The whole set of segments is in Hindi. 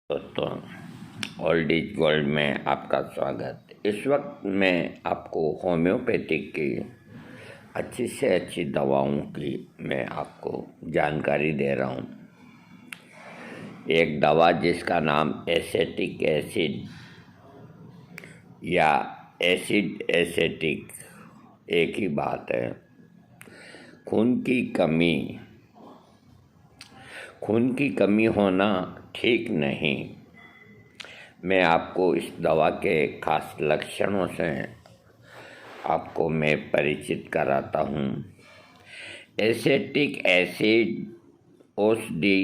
दोस्तों, ओल्ड इज गोल्ड में आपका स्वागत। इस वक्त मैं आपको होम्योपैथिक की अच्छी से अच्छी दवाओं की मैं आपको जानकारी दे रहा हूँ। एक दवा जिसका नाम एसेटिक एसिड या एसिड एसेटिक एक ही बात है। खून की कमी होना ठीक नहीं। मैं आपको इस दवा के खास लक्षणों से आपको मैं परिचित कराता हूँ। एसेटिक एसिड औषधि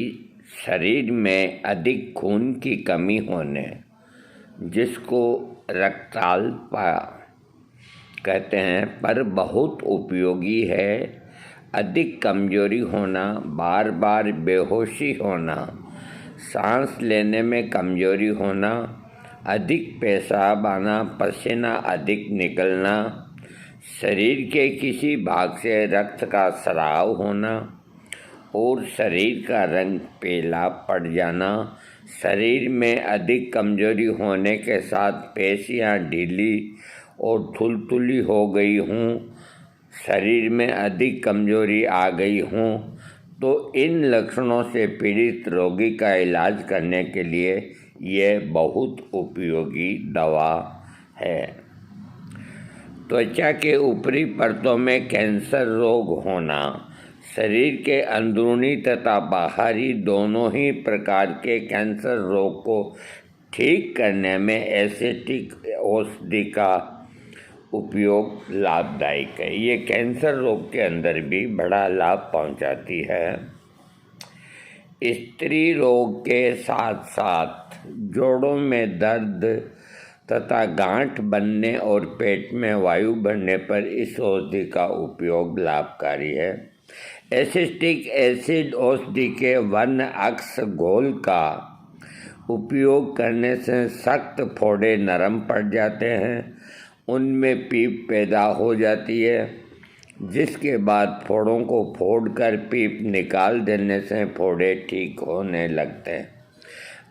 शरीर में अधिक खून की कमी होने, जिसको रक्ताल्पता कहते हैं, पर बहुत उपयोगी है। अधिक कमजोरी होना, बार बार बेहोशी होना, सांस लेने में कमजोरी होना, अधिक पेशाब आना, पसीना अधिक निकलना, शरीर के किसी भाग से रक्त का स्राव होना और शरीर का रंग पीला पड़ जाना, शरीर में अधिक कमजोरी होने के साथ पेशियां ढीली और थुलथुली हो गई हों, शरीर में अधिक कमजोरी आ गई हों, तो इन लक्षणों से पीड़ित रोगी का इलाज करने के लिए ये बहुत उपयोगी दवा है। त्वचा के ऊपरी परतों में कैंसर रोग होना, शरीर के अंदरूनी तथा बाहरी दोनों ही प्रकार के कैंसर रोग को ठीक करने में एसेटिक औषधि का उपयोग लाभदायक है। ये कैंसर रोग के अंदर भी बड़ा लाभ पहुंचाती है। स्त्री रोग के साथ साथ जोड़ों में दर्द तथा गांठ बनने और पेट में वायु बढ़ने पर इस औषधि का उपयोग लाभकारी है। एसिटिक एसिड औषधि के वर्ण अक्ष घोल का उपयोग करने से सख्त फोड़े नरम पड़ जाते हैं, उनमें पीप पैदा हो जाती है, जिसके बाद फोड़ों को फोड़कर पीप निकाल देने से फोड़े ठीक होने लगते हैं।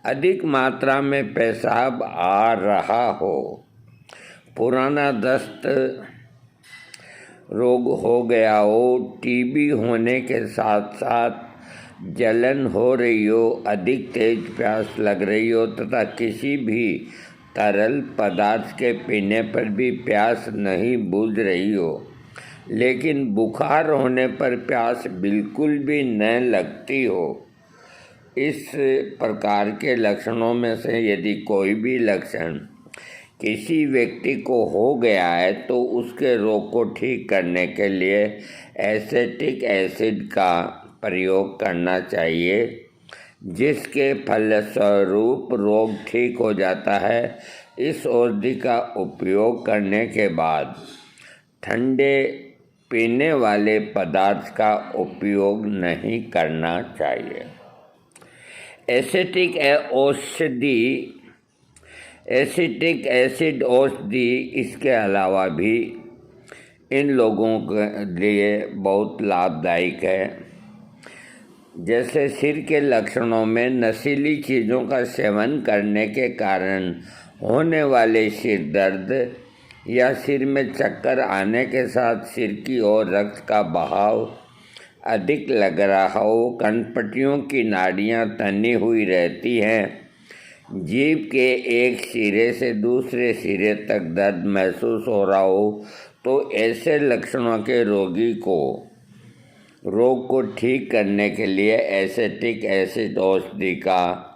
अधिक मात्रा में पेशाब आ रहा हो, पुराना दस्त रोग हो गया हो, टीबी होने के साथ साथ जलन हो रही हो, अधिक तेज प्यास लग रही हो तथा किसी भी तरल पदार्थ के पीने पर भी प्यास नहीं बुझ रही हो, लेकिन बुखार होने पर प्यास बिल्कुल भी न लगती हो, इस प्रकार के लक्षणों में से यदि कोई भी लक्षण किसी व्यक्ति को हो गया है तो उसके रोग को ठीक करने के लिए एसेटिक एसिड का प्रयोग करना चाहिए, जिसके फलस्वरूप रोग ठीक हो जाता है। इस औषधि का उपयोग करने के बाद ठंडे पीने वाले पदार्थ का उपयोग नहीं करना चाहिए। एसिटिक एसिड औषधि इसके अलावा भी इन लोगों के लिए बहुत लाभदायक है। जैसे सिर के लक्षणों में नशीली चीज़ों का सेवन करने के कारण होने वाले सिर दर्द या सिर में चक्कर आने के साथ सिर की ओर रक्त का बहाव अधिक लग रहा हो, कनपटियों की नाड़ियाँ तनी हुई रहती हैं, जीभ के एक सिरे से दूसरे सिरे तक दर्द महसूस हो रहा हो, तो ऐसे लक्षणों के रोगी को रोग को ठीक करने के लिए एसेटिक एसिड औषधि का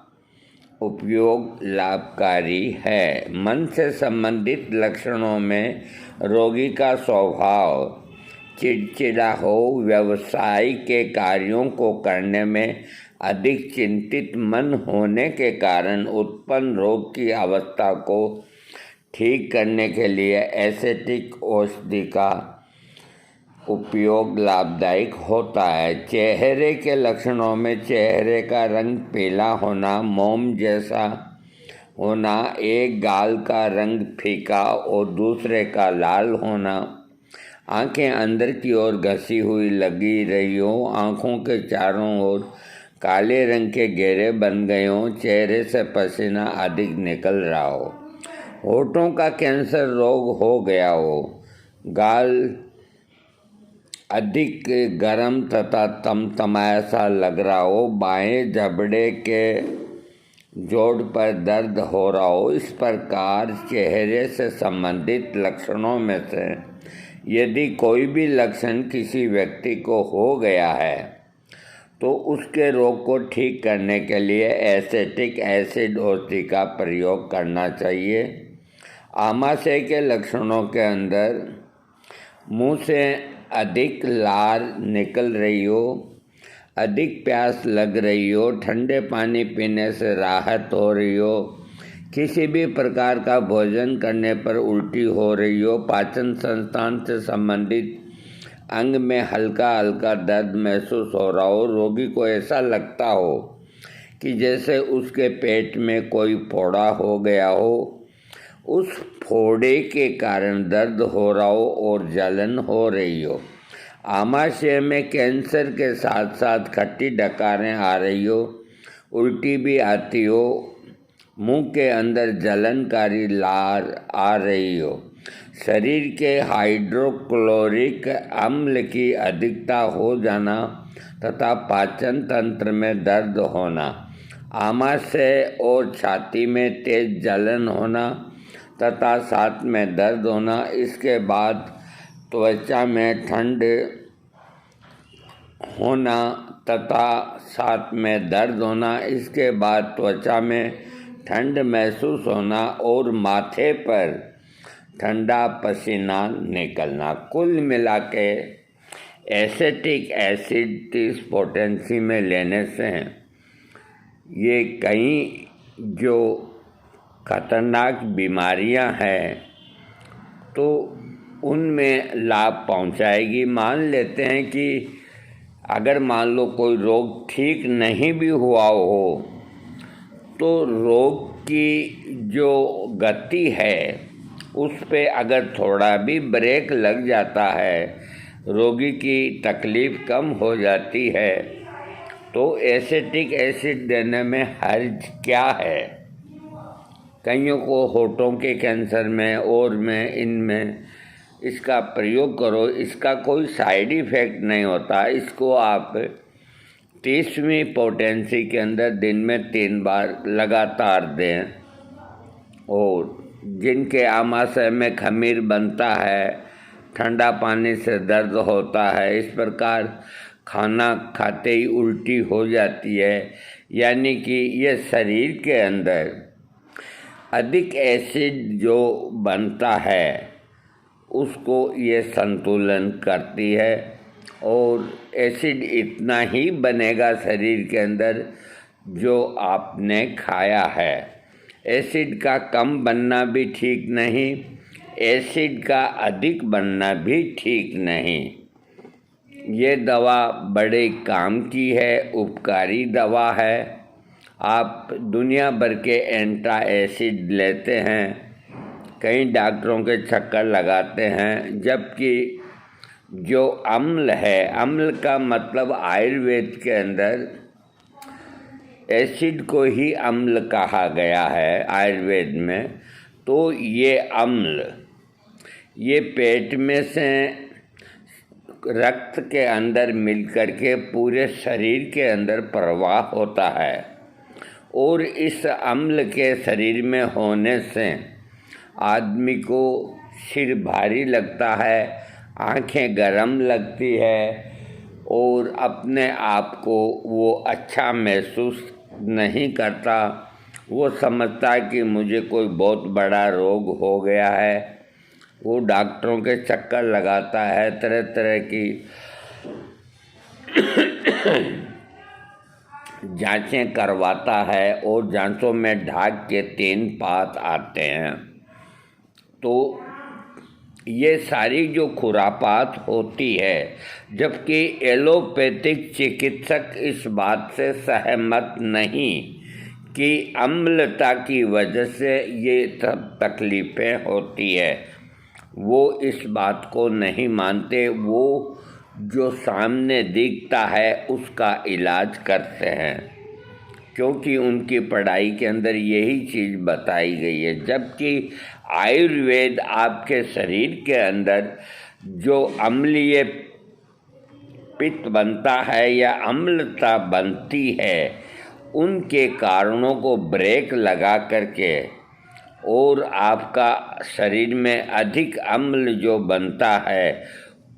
उपयोग लाभकारी है। मन से संबंधित लक्षणों में रोगी का स्वभाव चिड़चिड़ा हो, व्यवसाय के कार्यों को करने में अधिक चिंतित मन होने के कारण उत्पन्न रोग की अवस्था को ठीक करने के लिए एसेटिक औषधि का उपयोग लाभदायक होता है। चेहरे के लक्षणों में चेहरे का रंग पीला होना, मोम जैसा होना, एक गाल का रंग फीका और दूसरे का लाल होना, आंखें अंदर की ओर घसी हुई लगी रही हो, आँखों के चारों ओर काले रंग के घेरे बन गए हों, चेहरे से पसीना अधिक निकल रहा हो, होठों का कैंसर रोग हो गया हो, गाल अधिक गर्म तथा तमतमाया सा लग रहा हो, बाएं जबड़े के जोड़ पर दर्द हो रहा हो। इस प्रकार चेहरे से संबंधित लक्षणों में से यदि कोई भी लक्षण किसी व्यक्ति को हो गया है तो उसके रोग को ठीक करने के लिए एसिटिक एसिड औषधि का प्रयोग करना चाहिए। आमाशय के लक्षणों के अंदर मुंह से अधिक लार निकल रही हो, अधिक प्यास लग रही हो, ठंडे पानी पीने से राहत हो रही हो, किसी भी प्रकार का भोजन करने पर उल्टी हो रही हो, पाचन संस्थान से संबंधित अंग में हल्का हल्का दर्द महसूस हो रहा हो, रोगी को ऐसा लगता हो कि जैसे उसके पेट में कोई फोड़ा हो गया हो, उस फोड़े के कारण दर्द हो रहा हो और जलन हो रही हो, आमाशय में कैंसर के साथ साथ खट्टी डकारें आ रही हो, उल्टी भी आती हो, मुंह के अंदर जलनकारी लार आ रही हो, शरीर के हाइड्रोक्लोरिक अम्ल की अधिकता हो जाना तथा पाचन तंत्र में दर्द होना, आमाशय और छाती में तेज जलन होना तथा साथ में दर्द होना। इसके बाद त्वचा में ठंड होना तथा साथ में दर्द होना, इसके बाद त्वचा में ठंड महसूस होना और माथे पर ठंडा पसीना निकलना। कुल मिला के एसिटिक एसिड 30 पोटेंसी में लेने से ये कई जो खतरनाक बीमारियां हैं तो उनमें लाभ पहुंचाएगी। मान लेते हैं कि अगर मान लो कोई रोग ठीक नहीं भी हुआ हो तो रोग की जो गति है उस पे अगर थोड़ा भी ब्रेक लग जाता है, रोगी की तकलीफ़ कम हो जाती है, तो एसिटिक एसिड देने में हर्ज क्या है। कईयों को होठों के कैंसर में और में इनमें इसका प्रयोग करो, इसका कोई साइड इफ़ेक्ट नहीं होता। इसको आप 30वीं पोटेंसी के अंदर दिन में 3 बार लगातार दें। और जिनके आमाशय में खमीर बनता है, ठंडा पानी से दर्द होता है, इस प्रकार खाना खाते ही उल्टी हो जाती है, यानी कि ये शरीर के अंदर अधिक एसिड जो बनता है उसको ये संतुलन करती है। और एसिड इतना ही बनेगा शरीर के अंदर जो आपने खाया है। एसिड का कम बनना भी ठीक नहीं, एसिड का अधिक बनना भी ठीक नहीं। ये दवा बड़े काम की है, उपकारी दवा है। आप दुनिया भर के एंटा एसिड लेते हैं, कई डॉक्टरों के चक्कर लगाते हैं, जबकि जो अम्ल है, अम्ल का मतलब आयुर्वेद के अंदर एसिड को ही अम्ल कहा गया है आयुर्वेद में। तो ये अम्ल ये पेट में से रक्त के अंदर मिलकर के पूरे शरीर के अंदर प्रवाह होता है और इस अम्ल के शरीर में होने से आदमी को सिर भारी लगता है, आंखें गर्म लगती है और अपने आप को वो अच्छा महसूस नहीं करता। वो समझता है कि मुझे कोई बहुत बड़ा रोग हो गया है। वो डॉक्टरों के चक्कर लगाता है, तरह तरह की जांचें करवाता है और जांचों में ढाक के 3 पात आते हैं। तो ये सारी जो खुरापात होती है, जबकि एलोपैथिक चिकित्सक इस बात से सहमत नहीं कि अम्लता की वजह से ये सब तकलीफ़ें होती है, वो इस बात को नहीं मानते। वो जो सामने दिखता है उसका इलाज करते हैं, क्योंकि उनकी पढ़ाई के अंदर यही चीज़ बताई गई है। जबकि आयुर्वेद आपके शरीर के अंदर जो अम्लीय पित्त बनता है या अम्लता बनती है, उनके कारणों को ब्रेक लगा करके और आपका शरीर में अधिक अम्ल जो बनता है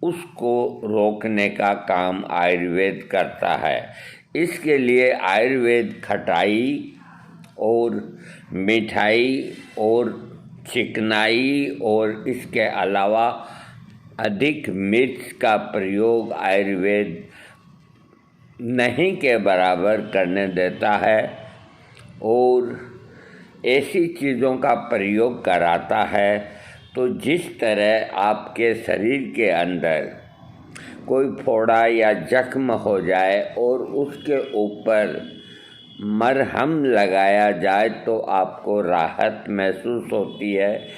उसको रोकने का काम आयुर्वेद करता है। इसके लिए आयुर्वेद खटाई और मिठाई और चिकनाई और इसके अलावा अधिक मिर्च का प्रयोग आयुर्वेद नहीं के बराबर करने देता है और ऐसी चीज़ों का प्रयोग कराता है। तो जिस तरह आपके शरीर के अंदर कोई फोड़ा या जख्म हो जाए और उसके ऊपर मरहम लगाया जाए तो आपको राहत महसूस होती है,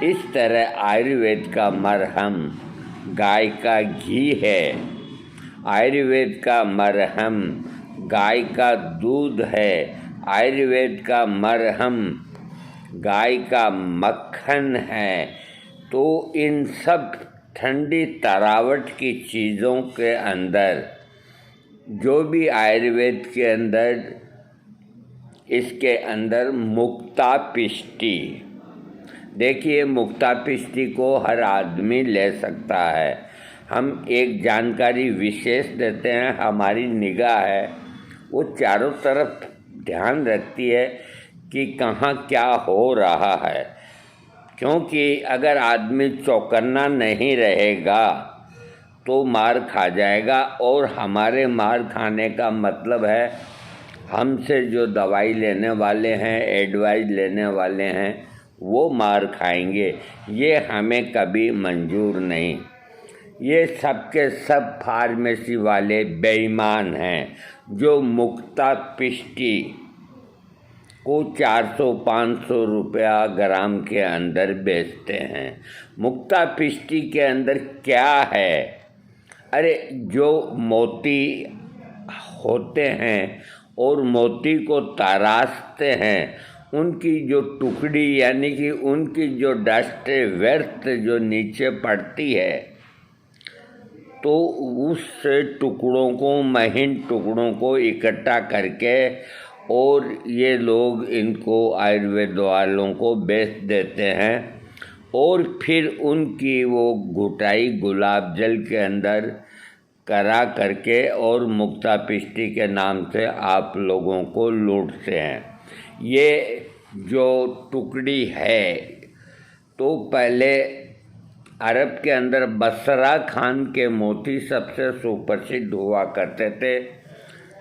इस तरह आयुर्वेद का मरहम गाय का घी है, आयुर्वेद का मरहम गाय का दूध है, आयुर्वेद का मरहम गाय का मक्खन है। तो इन सब ठंडी तरावट की चीज़ों के अंदर जो भी आयुर्वेद के अंदर इसके अंदर मुक्तापिष्टी, देखिए मुक्तापिष्टी को हर आदमी ले सकता है। हम एक जानकारी विशेष देते हैं, हमारी निगाह है वो चारों तरफ ध्यान रखती है कि कहाँ क्या हो रहा है, क्योंकि अगर आदमी चौकन्ना नहीं रहेगा तो मार खा जाएगा। और हमारे मार खाने का मतलब है हमसे जो दवाई लेने वाले हैं, एडवाइस लेने वाले हैं, वो मार खाएंगे। ये हमें कभी मंजूर नहीं। ये सब के सब फार्मेसी वाले बेईमान हैं जो मुक्तापिष्टी को 400-500 रुपया ग्राम के अंदर बेचते हैं। मुक्तापिष्टी के अंदर क्या है? अरे जो मोती होते हैं और मोती को तराशते हैं, उनकी जो टुकड़ी यानी कि उनकी जो डस्ट व्यर्थ जो नीचे पड़ती है, तो उस टुकड़ों को, महीन टुकड़ों को इकट्ठा करके और ये लोग इनको आयुर्वेद वालों को बेच देते हैं और फिर उनकी वो घुटाई गुलाब जल के अंदर करा करके और मुक्तापिष्टी के नाम से आप लोगों को लूटते हैं। ये जो टुकड़ी है तो पहले अरब के अंदर बसरा खान के मोती सबसे सुप्रसिद्ध हुआ करते थे।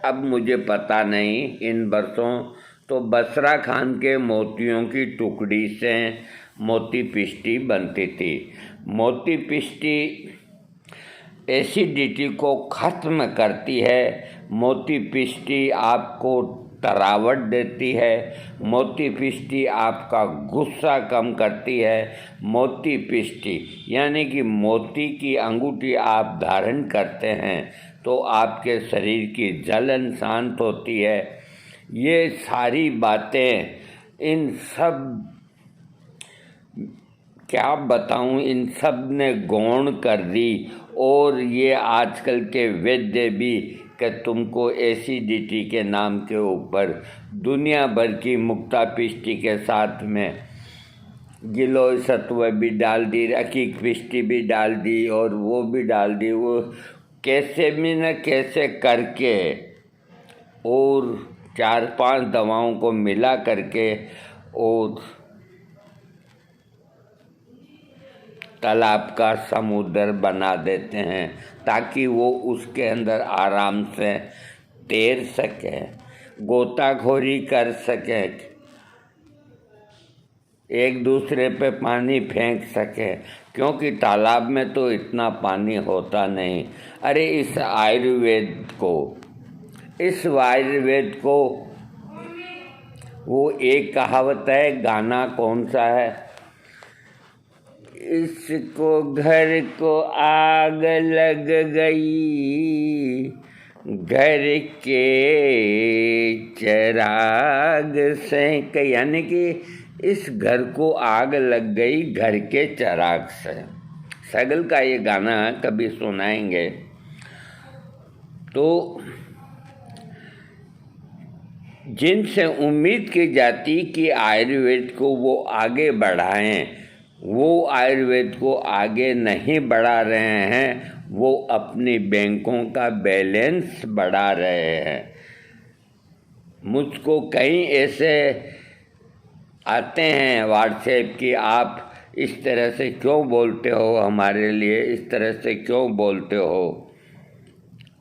अब मुझे पता नहीं इन वर्षों, तो बसरा खान के मोतियों की टुकड़ी से मोती पिष्टी बनती थी। मोती पिष्टी एसिडिटी को ख़त्म करती है, मोती पिष्टी आपको तरावट देती है, मोती पिष्टी आपका गुस्सा कम करती है। मोती पिष्टी यानी कि मोती की अंगूठी आप धारण करते हैं तो आपके शरीर की जलन शांत होती है। ये सारी बातें, इन सब क्या बताऊं, इन सब ने गौण कर दी। और ये आजकल के वैद्य भी कि तुमको एसिडिटी के नाम के ऊपर दुनिया भर की मुक्तापिष्टी के साथ में गिलोय सत्व भी डाल दी, रकीक पिष्टी भी डाल दी और वो भी डाल दी। वो कैसे भी न कैसे करके और 4-5 दवाओं को मिला करके और तालाब का समुद्र बना देते हैं ताकि वो उसके अंदर आराम से तैर सके, गोताखोरी कर सके, एक दूसरे पे पानी फेंक सके, क्योंकि तालाब में तो इतना पानी होता नहीं। अरे इस आयुर्वेद को वो एक कहावत है, गाना कौन सा है, इसको घर को आग लग गई, घर के चिराग से, यानी कि इस घर को आग लग गई घर के चिराग से। सैगल का ये गाना कभी सुनाएंगे। तो जिनसे उम्मीद की जाती कि आयुर्वेद को वो आगे बढ़ाएं, वो आयुर्वेद को आगे नहीं बढ़ा रहे हैं, वो अपनी बैंकों का बैलेंस बढ़ा रहे हैं। मुझको कई ऐसे आते हैं व्हाट्सएप कि आप इस तरह से क्यों बोलते हो, हमारे लिए इस तरह से क्यों बोलते हो।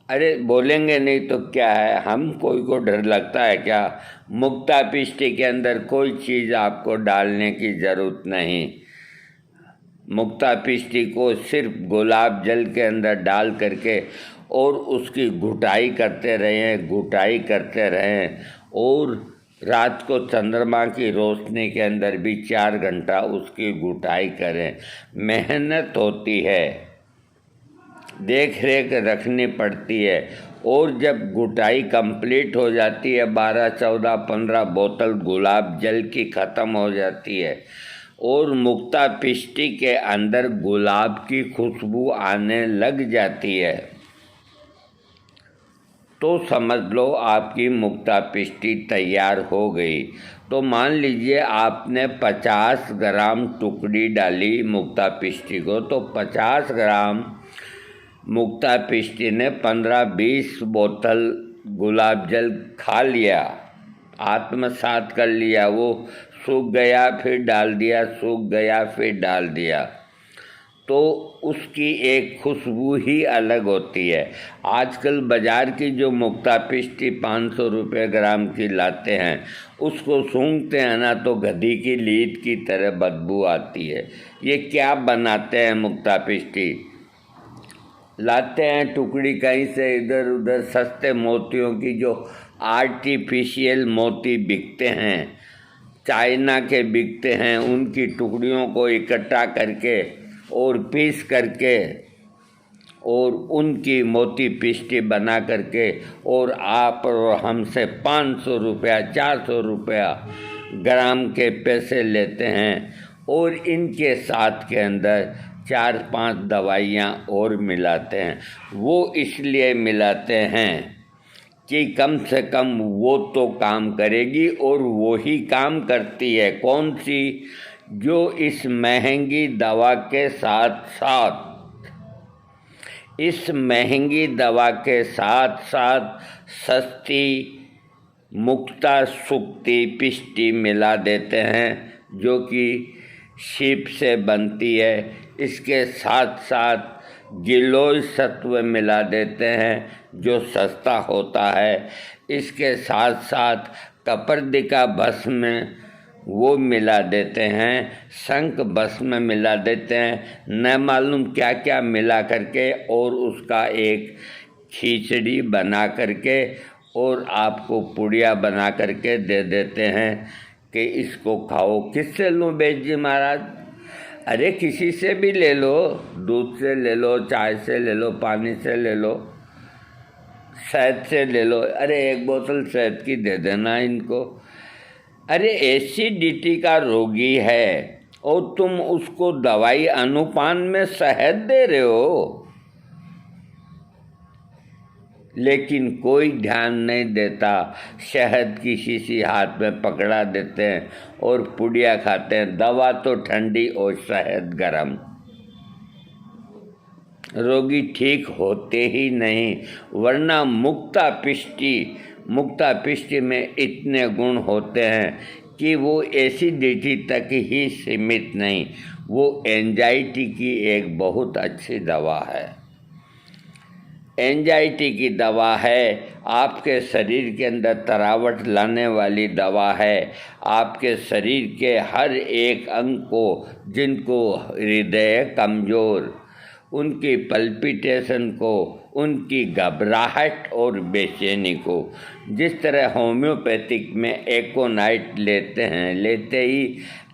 अरे बोलेंगे नहीं तो क्या है, हम कोई को डर लगता है क्या। मुक्ता पिष्टी के अंदर कोई चीज़ आपको डालने की ज़रूरत नहीं। मुक्ता पिष्टी को सिर्फ गुलाब जल के अंदर डाल करके और उसकी घुटाई करते रहें, घुटाई करते रहें, और रात को चंद्रमा की रोशनी के अंदर भी 4 घंटा उसकी घुटाई करें। मेहनत होती है, देख रेख रखनी पड़ती है, और जब घुटाई कंप्लीट हो जाती है, 12, 14, 15 बोतल गुलाब जल की ख़त्म हो जाती है और मुक्ता पिष्टी के अंदर गुलाब की खुशबू आने लग जाती है, तो समझ लो आपकी मुक्ता पिष्टी तैयार हो गई। तो मान लीजिए आपने 50 ग्राम टुकड़ी डाली मुक्ता पिष्टी को, तो 50 ग्राम मुक्ता पिष्टी ने 15-20 बोतल गुलाब जल खा लिया, आत्मसात कर लिया। वो सूख गया फिर डाल दिया, सूख गया फिर डाल दिया, तो उसकी एक खुशबू ही अलग होती है। आजकल बाज़ार की जो मुक्ता पिष्टी 500 रुपये ग्राम की लाते हैं, उसको सूंघते हैं ना तो गधी की लीद की तरह बदबू आती है। ये क्या बनाते हैं, मुक्ता पिष्टी लाते हैं टुकड़ी कहीं से इधर उधर, सस्ते मोतियों की जो आर्टिफिशियल मोती बिकते हैं, चाइना के बिकते हैं, उनकी टुकड़ियों को इकट्ठा करके और पीस करके और उनकी मोती पिष्टी बना करके, और आप और हमसे 500 रुपया 400 रुपया ग्राम के पैसे लेते हैं, और इनके साथ के अंदर 4-5 दवाइयाँ और मिलाते हैं। वो इसलिए मिलाते हैं कि कम से कम वो तो काम करेगी, और वो ही काम करती है। कौन सी? जो इस महंगी दवा के साथ साथ, इस महंगी दवा के साथ साथ सस्ती मुक्ता सुक्ति पिष्टी मिला देते हैं, जो कि शीप से बनती है। इसके साथ साथ गिलोय सत्व मिला देते हैं, जो सस्ता होता है। इसके साथ साथ कपर्दिका भस्म वो मिला देते हैं, शंख भस्म मिला देते हैं, न मालूम क्या क्या मिला करके, और उसका एक खिचड़ी बना करके और आपको पुड़िया बना करके दे देते हैं कि इसको खाओ। किससे लूँ बेद जी महाराज? अरे किसी से भी ले लो, दूध से ले लो, चाय से ले लो, पानी से ले लो, शहद से ले लो। अरे 1 बोतल शहद की दे देना इनको। अरे एसिडिटी का रोगी है और तुम उसको दवाई अनुपान में शहद दे रहे हो, लेकिन कोई ध्यान नहीं देता। शहद की शीशी हाथ में पकड़ा देते हैं और पुड़िया खाते हैं। दवा तो ठंडी और शहद गरम। रोगी ठीक होते ही नहीं। वरना मुक्ता पिष्टी में इतने गुण होते हैं कि वो एसिडिटी तक ही सीमित नहीं, वो एंजाइटी की एक बहुत अच्छी दवा है। एंजाइटी की दवा है, आपके शरीर के अंदर तरावट लाने वाली दवा है। आपके शरीर के हर एक अंग को, जिनको हृदय कमज़ोर, उनकी पल्पिटेशन को, उनकी घबराहट और बेचैनी को, जिस तरह होम्योपैथिक में एकोनाइट लेते हैं, लेते ही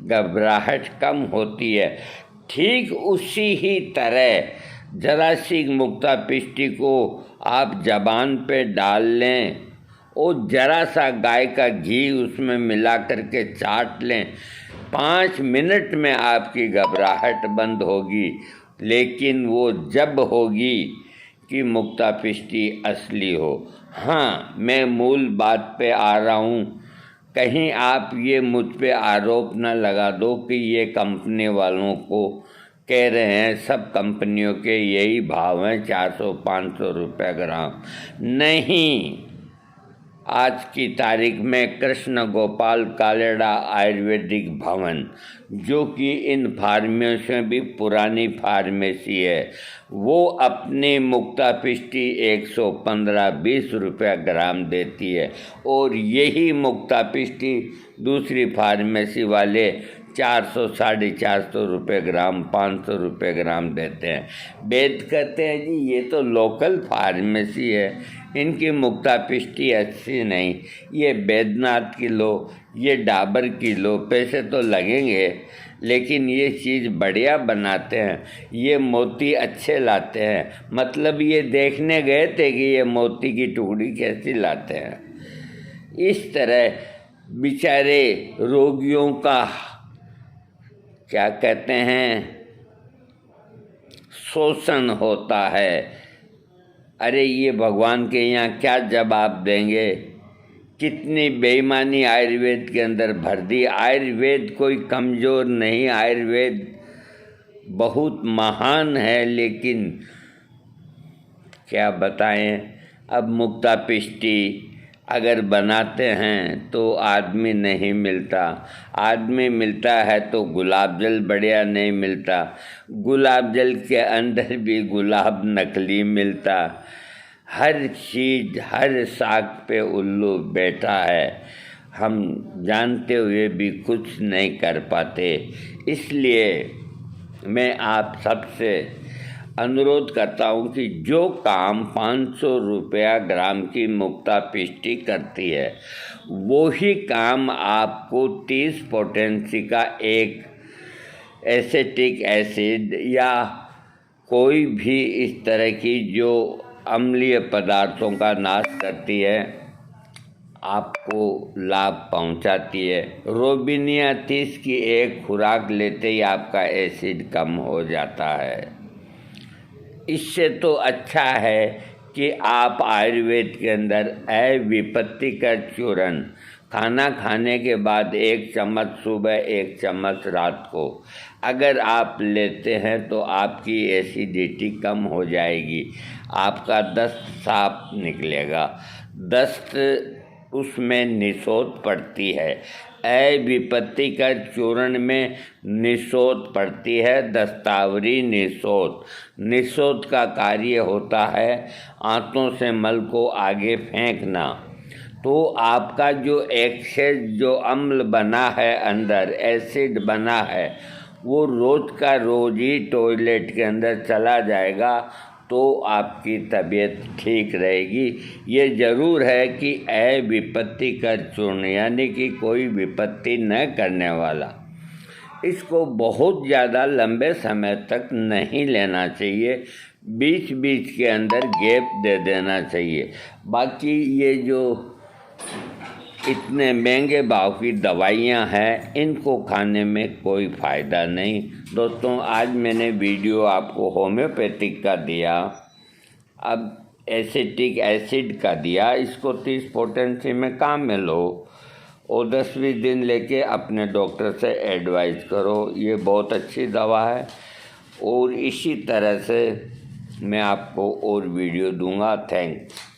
घबराहट कम होती है, ठीक उसी ही तरह ज़रा सी मुक्ता पिष्टी को आप ज़बान पे डाल लें और ज़रा सा गाय का घी उसमें मिला करके चाट लें। 5 मिनट में आपकी घबराहट बंद होगी, लेकिन वो जब होगी कि मुक्ता पिष्टी असली हो। हाँ, मैं मूल बात पे आ रहा हूँ, कहीं आप ये मुझ पे आरोप न लगा दो कि ये कंपनी वालों को कह रहे हैं, सब कंपनियों के यही भाव हैं 400-500 रुपये ग्राम। नहीं, आज की तारीख में कृष्ण गोपाल कालेड़ा आयुर्वेदिक भवन, जो कि इन फार्मियों से भी पुरानी फार्मेसी है, वो अपनी मुक्ता पिष्टी 115-20 रुपये ग्राम देती है और यही मुक्ता पिष्टी दूसरी फार्मेसी वाले 400-450 रुपये ग्राम, 500 रुपये ग्राम देते हैं। वेद कहते हैं जी ये तो लोकल फार्मेसी है, इनकी मुक्ता पिष्टी अच्छी नहीं, ये बैद्यनाथ की लो, ये डाबर की लो, पैसे तो लगेंगे लेकिन ये चीज़ बढ़िया बनाते हैं, ये मोती अच्छे लाते हैं। मतलब ये देखने गए थे कि ये मोती की टुकड़ी कैसी लाते हैं। इस तरह बेचारे रोगियों का क्या कहते हैं, शोषण होता है। अरे ये भगवान के यहाँ क्या जवाब देंगे, कितनी बेईमानी आयुर्वेद के अंदर भर दी। आयुर्वेद कोई कमज़ोर नहीं, आयुर्वेद बहुत महान है, लेकिन क्या बताएं। अब मुक्ता पिष्टी अगर बनाते हैं तो आदमी नहीं मिलता, आदमी मिलता है तो गुलाब जल बढ़िया नहीं मिलता, गुलाब जल के अंदर भी गुलाब नकली मिलता। हर चीज़, हर साग पे उल्लू बैठा है, हम जानते हुए भी कुछ नहीं कर पाते। इसलिए मैं आप सबसे अनुरोध करता हूँ कि जो काम 500 रुपया ग्राम की मुक्ता पिष्टी करती है, वो ही काम आपको 30 पोटेंसी का एक एसिटिक एसिड या कोई भी इस तरह की जो अम्लीय पदार्थों का नाश करती है, आपको लाभ पहुंचाती है। रोबिनिया 30 की एक खुराक लेते ही आपका एसिड कम हो जाता है। इससे तो अच्छा है कि आप आयुर्वेद के अंदर विपत्तिकर चूर्ण खाना खाने के बाद 1 चम्मच सुबह, 1 चम्मच रात को अगर आप लेते हैं तो आपकी एसिडिटी कम हो जाएगी, आपका दस्त साफ निकलेगा। दस्त उसमें निशोथ पड़ती है, विपत्तिकर चूर्ण में निशोथ पड़ती है, दस्तावरी निशोथ। निशोथ का कार्य होता है आंतों से मल को आगे फेंकना। तो आपका जो एक्सेस जो अम्ल बना है, अंदर एसिड बना है, वो रोज़ का रोज़ ही टॉयलेट के अंदर चला जाएगा, तो आपकी तबीयत ठीक रहेगी। ये ज़रूर है कि विपत्तिकर चूर्ण, यानी कि कोई विपत्ति न करने वाला, इसको बहुत ज़्यादा लंबे समय तक नहीं लेना चाहिए, बीच बीच के अंदर गैप दे देना चाहिए। बाकी ये जो इतने महंगे भाव की दवाइयाँ हैं, इनको खाने में कोई फ़ायदा नहीं। दोस्तों, आज मैंने वीडियो आपको होम्योपैथिक का दिया, अब एसिटिक एसिड का दिया। इसको 30 पोटेंसी में काम में लो और 10-20 दिन लेके अपने डॉक्टर से एडवाइस करो। ये बहुत अच्छी दवा है और इसी तरह से मैं आपको और वीडियो दूंगा। थैंक्स।